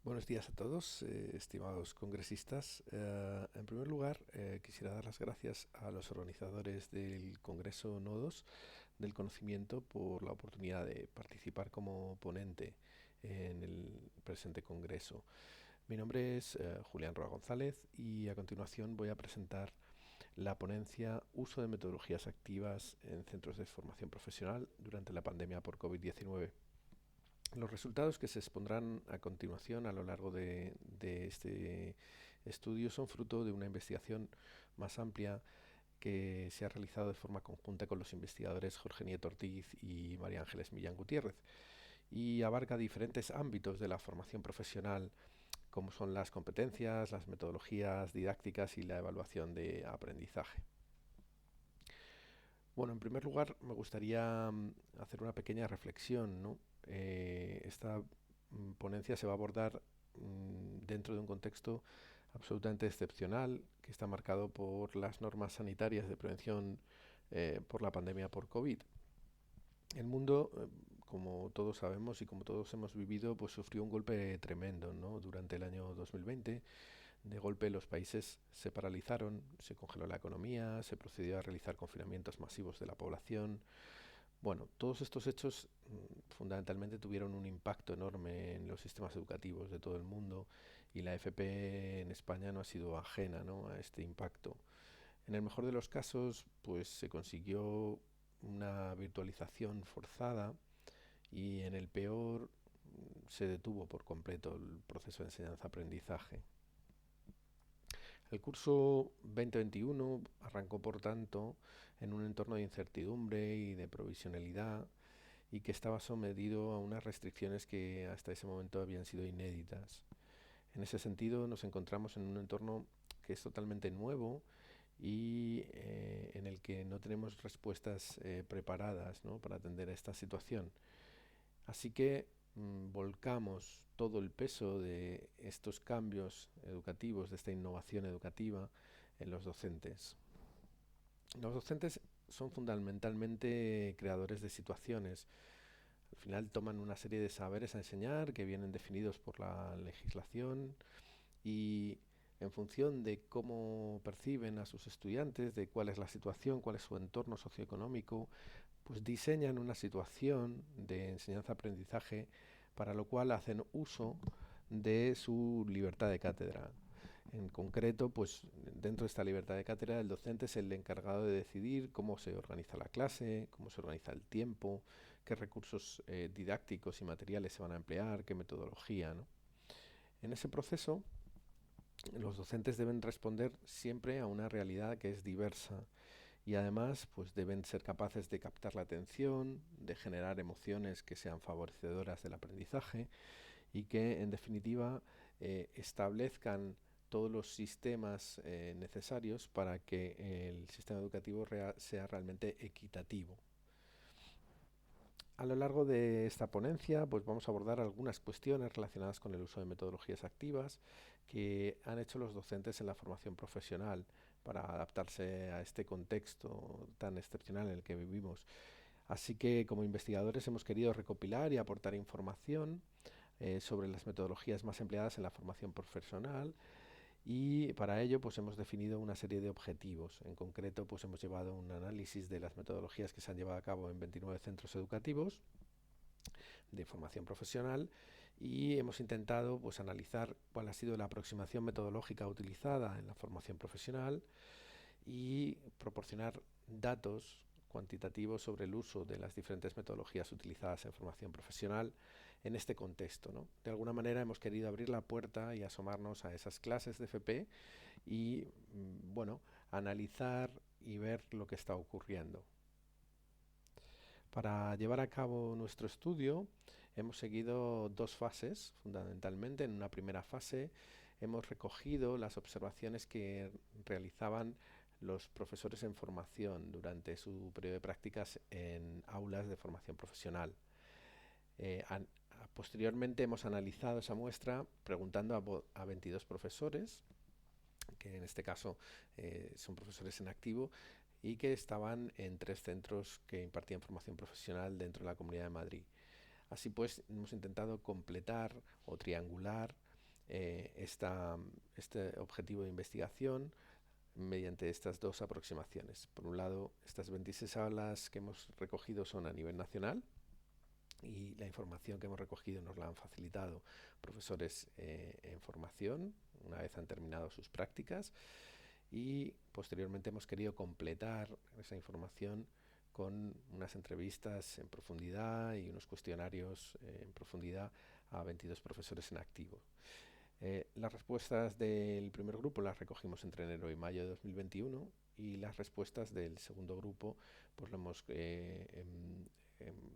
Buenos días a todos, estimados congresistas. En primer lugar, quisiera dar las gracias a los organizadores del Congreso Nodos del Conocimiento por la oportunidad de participar como ponente en el presente congreso. Mi nombre es Julián Roa González y a continuación voy a presentar la ponencia Uso de metodologías activas en centros de formación profesional durante la pandemia por COVID-19. Los resultados que se expondrán a continuación a lo largo de este estudio son fruto de una investigación más amplia que se ha realizado de forma conjunta con los investigadores Jorge Nieto Ortiz y María Ángeles Millán Gutiérrez y abarca diferentes ámbitos de la formación profesional como son las competencias, las metodologías didácticas y la evaluación de aprendizaje. Bueno, en primer lugar me gustaría hacer una pequeña reflexión, ¿no? Esta ponencia se va a abordar dentro de un contexto absolutamente excepcional que está marcado por las normas sanitarias de prevención por la pandemia por COVID. El mundo, como todos sabemos y como todos hemos vivido, pues sufrió un golpe tremendo, ¿no? Durante el año 2020. De golpe los países se paralizaron, se congeló la economía, se procedió a realizar confinamientos masivos de la población. Bueno, todos estos hechos fundamentalmente tuvieron un impacto enorme en los sistemas educativos de todo el mundo y la FP en España no ha sido ajena, ¿no?, a este impacto. En el mejor de los casos, pues se consiguió una virtualización forzada y en el peor se detuvo por completo el proceso de enseñanza-aprendizaje. El curso 2021 arrancó, por tanto, en un entorno de incertidumbre y de provisionalidad y que estaba sometido a unas restricciones que hasta ese momento habían sido inéditas. En ese sentido, nos encontramos en un entorno que es totalmente nuevo y en el que no tenemos respuestas preparadas, ¿no?, para atender a esta situación. Así que volcamos todo el peso de estos cambios educativos, de esta innovación educativa, en los docentes. Los docentes son fundamentalmente creadores de situaciones. Al final toman una serie de saberes a enseñar que vienen definidos por la legislación y en función de cómo perciben a sus estudiantes, de cuál es la situación, cuál es su entorno socioeconómico, pues diseñan una situación de enseñanza-aprendizaje para lo cual hacen uso de su libertad de cátedra. En concreto, pues dentro de esta libertad de cátedra, el docente es el encargado de decidir cómo se organiza la clase, cómo se organiza el tiempo, qué recursos didácticos y materiales se van a emplear, qué metodología, ¿no? En ese proceso, los docentes deben responder siempre a una realidad que es diversa y además pues deben ser capaces de captar la atención, de generar emociones que sean favorecedoras del aprendizaje y que en definitiva establezcan todos los sistemas necesarios para que el sistema educativo sea realmente equitativo. A lo largo de esta ponencia pues vamos a abordar algunas cuestiones relacionadas con el uso de metodologías activas que han hecho los docentes en la formación profesional para adaptarse a este contexto tan excepcional en el que vivimos. Así que como investigadores hemos querido recopilar y aportar información sobre las metodologías más empleadas en la formación profesional y para ello pues hemos definido una serie de objetivos. En concreto pues hemos llevado un análisis de las metodologías que se han llevado a cabo en 29 centros educativos de formación profesional y hemos intentado pues analizar cuál ha sido la aproximación metodológica utilizada en la formación profesional y proporcionar datos cuantitativos sobre el uso de las diferentes metodologías utilizadas en formación profesional en este contexto, ¿no? De alguna manera hemos querido abrir la puerta y asomarnos a esas clases de FP y bueno, analizar y ver lo que está ocurriendo. Para llevar a cabo nuestro estudio hemos seguido dos fases fundamentalmente. En una primera fase hemos recogido las observaciones que realizaban los profesores en formación durante su periodo de prácticas en aulas de formación profesional. Posteriormente hemos analizado esa muestra preguntando a 22 profesores, que en este caso son profesores en activo, y que estaban en 3 centros que impartían formación profesional dentro de la Comunidad de Madrid. Así pues, hemos intentado completar o triangular este objetivo de investigación mediante estas dos aproximaciones. Por un lado, estas 26 aulas que hemos recogido son a nivel nacional y la información que hemos recogido nos la han facilitado profesores en formación una vez han terminado sus prácticas, y posteriormente hemos querido completar esa información con unas entrevistas en profundidad y unos cuestionarios en profundidad a 22 profesores en activo. Las respuestas del primer grupo las recogimos entre enero y mayo de 2021, y las respuestas del segundo grupo pues lo hemos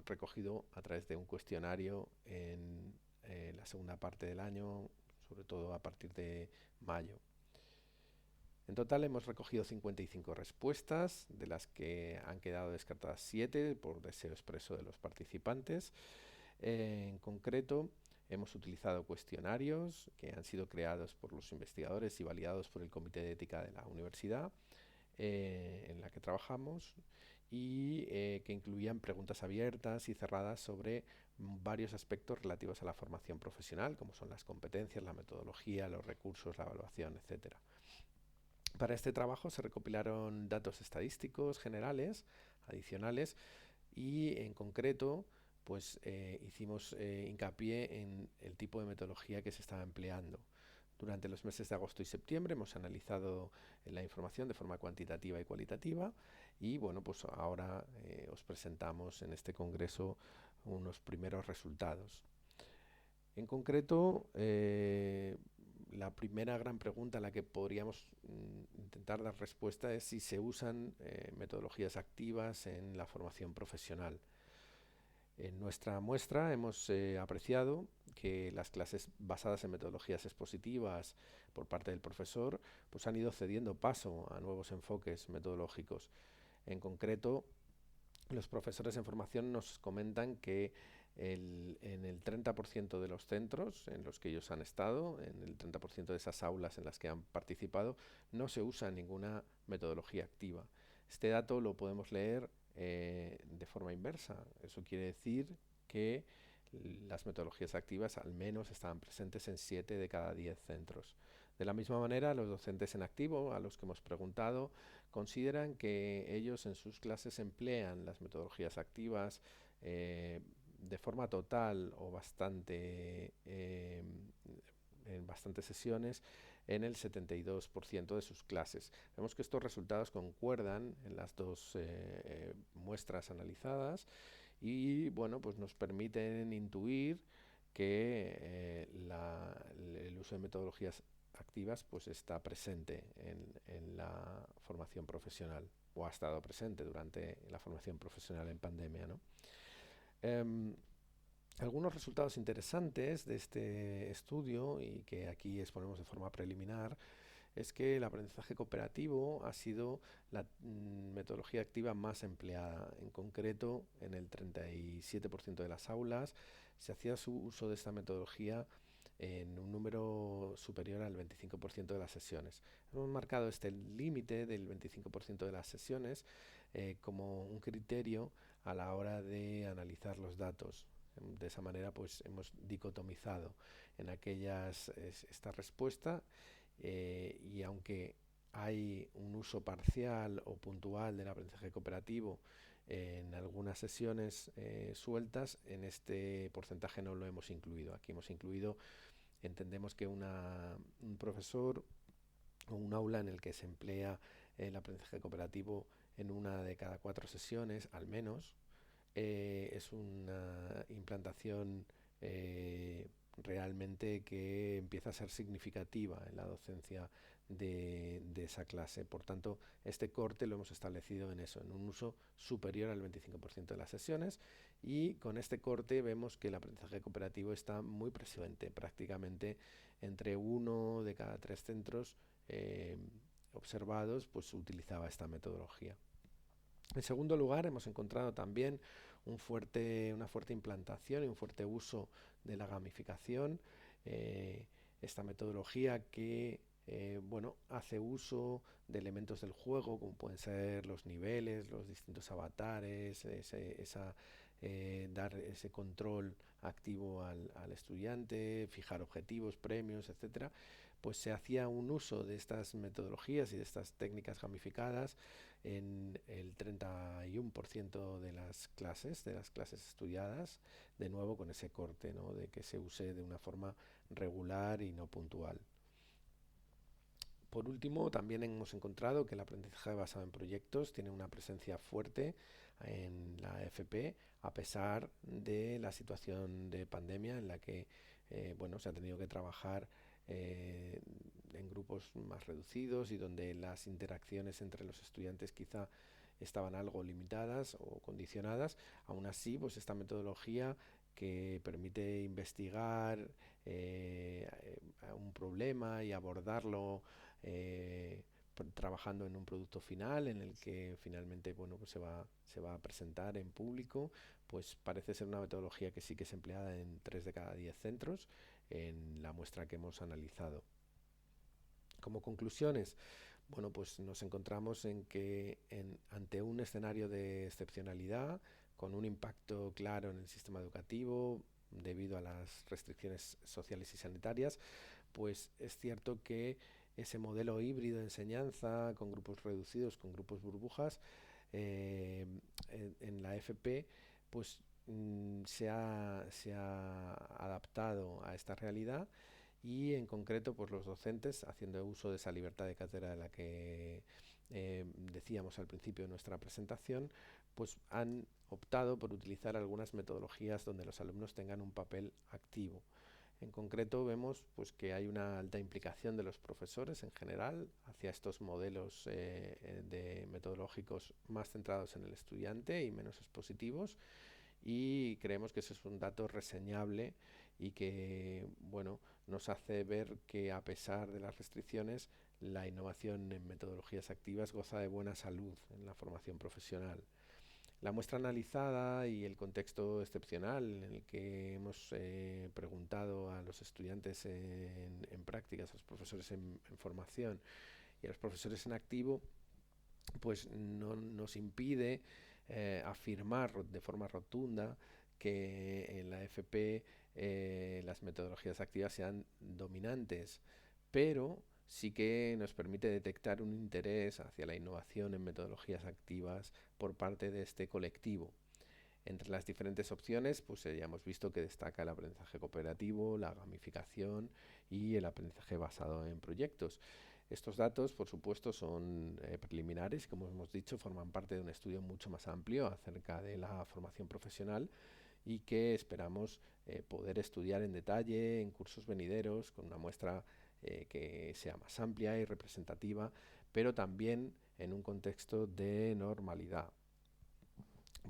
recogido a través de un cuestionario en la segunda parte del año, sobre todo a partir de mayo. En total hemos recogido 55 respuestas, de las que han quedado descartadas 7 por deseo expreso de los participantes. En concreto, hemos utilizado cuestionarios que han sido creados por los investigadores y validados por el Comité de Ética de la universidad en la que trabajamos, y que incluían preguntas abiertas y cerradas sobre varios aspectos relativos a la formación profesional, como son las competencias, la metodología, los recursos, la evaluación, etc. Para este trabajo se recopilaron datos estadísticos generales, adicionales, y en concreto pues hicimos hincapié en el tipo de metodología que se estaba empleando. Durante los meses de agosto y septiembre hemos analizado la información de forma cuantitativa y cualitativa, y bueno, pues ahora os presentamos en este congreso unos primeros resultados. En concreto, la primera gran pregunta a la que podríamos intentar dar respuesta es si se usan metodologías activas en la formación profesional. En nuestra muestra hemos apreciado que las clases basadas en metodologías expositivas por parte del profesor pues han ido cediendo paso a nuevos enfoques metodológicos. En concreto, los profesores en formación nos comentan que en el 30% de los centros en los que ellos han estado, en el 30% de esas aulas en las que han participado, no se usa ninguna metodología activa. Este dato lo podemos leer de forma inversa. Eso quiere decir que las metodologías activas al menos estaban presentes en 7 de cada 10 centros. De la misma manera, los docentes en activo, a los que hemos preguntado, consideran que ellos en sus clases emplean las metodologías activas de forma total o bastante en bastantes sesiones en el 72% de sus clases. Vemos que estos resultados concuerdan en las dos muestras analizadas, y bueno, pues nos permiten intuir que el uso de metodologías activas pues está presente en la formación profesional, o ha estado presente durante la formación profesional en pandemia, ¿no? Algunos resultados interesantes de este estudio, y que aquí exponemos de forma preliminar, es que el aprendizaje cooperativo ha sido la metodología activa más empleada. En concreto, en el 37% de las aulas se hacía su uso de esta metodología en un número superior al 25% de las sesiones. Hemos marcado este límite del 25% de las sesiones como un criterio a la hora de analizar los datos. De esa manera pues hemos dicotomizado en esta respuesta, y aunque hay un uso parcial o puntual del aprendizaje cooperativo en algunas sesiones sueltas, en este porcentaje no lo hemos incluido. Aquí hemos incluido, entendemos que un profesor o un aula en el que se emplea el aprendizaje cooperativo en una de cada 4 sesiones al menos, es una implantación realmente que empieza a ser significativa en la docencia de esa clase. Por tanto, este corte lo hemos establecido en eso, en un uso superior al 25% de las sesiones, y con este corte vemos que el aprendizaje cooperativo está muy presente, prácticamente entre 1 de cada 3 centros observados pues utilizaba esta metodología. En segundo lugar, hemos encontrado también una fuerte implantación y un fuerte uso de la gamificación, esta metodología que hace uso de elementos del juego, como pueden ser los niveles, los distintos avatares, dar ese control activo al estudiante, fijar objetivos, premios, etcétera, pues se hacía un uso de estas metodologías y de estas técnicas gamificadas en el 31% de las clases estudiadas, de nuevo con ese corte, ¿no? De que se use de una forma regular y no puntual. Por último, también hemos encontrado que el aprendizaje basado en proyectos tiene una presencia fuerte en la FP, a pesar de la situación de pandemia en la que bueno, se ha tenido que trabajar eh, en grupos más reducidos y donde las interacciones entre los estudiantes quizá estaban algo limitadas o condicionadas. Aún así, pues esta metodología que permite investigar un problema y abordarlo eh, trabajando en un producto final en el que finalmente bueno, pues se va a presentar en público, pues parece ser una metodología que sí que es empleada en 3 de cada 10 centros en la muestra que hemos analizado. Como conclusiones, bueno, pues nos encontramos en que ante un escenario de excepcionalidad, con un impacto claro en el sistema educativo debido a las restricciones sociales y sanitarias, pues es cierto que ese modelo híbrido de enseñanza con grupos reducidos, con grupos burbujas, eh, en la FP, pues se ha adaptado a esta realidad y en concreto pues los docentes haciendo uso de esa libertad de cátedra de la que decíamos al principio de nuestra presentación, pues han optado por utilizar algunas metodologías donde los alumnos tengan un papel activo. En concreto vemos pues, que hay una alta implicación de los profesores en general hacia estos modelos de metodológicos más centrados en el estudiante y menos expositivos, y creemos que ese es un dato reseñable y que bueno, nos hace ver que a pesar de las restricciones la innovación en metodologías activas goza de buena salud en la formación profesional. La muestra analizada y el contexto excepcional en el que hemos preguntado a los estudiantes en prácticas, a los profesores en formación y a los profesores en activo, pues no nos impide afirmar de forma rotunda que en la FP las metodologías activas sean dominantes, pero sí que nos permite detectar un interés hacia la innovación en metodologías activas por parte de este colectivo. Entre las diferentes opciones, pues ya hemos visto que destaca el aprendizaje cooperativo, la gamificación y el aprendizaje basado en proyectos. Estos datos, por supuesto, son preliminares, como hemos dicho, forman parte de un estudio mucho más amplio acerca de la formación profesional y que esperamos poder estudiar en detalle en cursos venideros con una muestra que sea más amplia y representativa, pero también en un contexto de normalidad.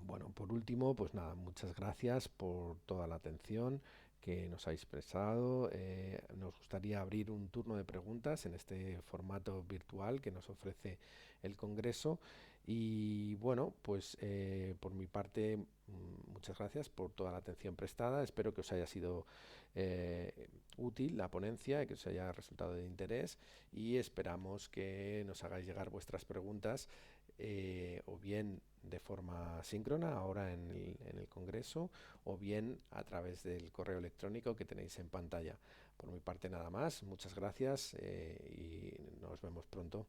Bueno, por último, pues nada, muchas gracias por toda la atención que nos habéis prestado. Nos gustaría abrir un turno de preguntas en este formato virtual que nos ofrece el Congreso. Y bueno, pues por mi parte, muchas gracias por toda la atención prestada. Espero que os haya sido útil la ponencia y que os haya resultado de interés, y esperamos que nos hagáis llegar vuestras preguntas o bien de forma síncrona ahora en el Congreso, o bien a través del correo electrónico que tenéis en pantalla. Por mi parte nada más, muchas gracias y nos vemos pronto.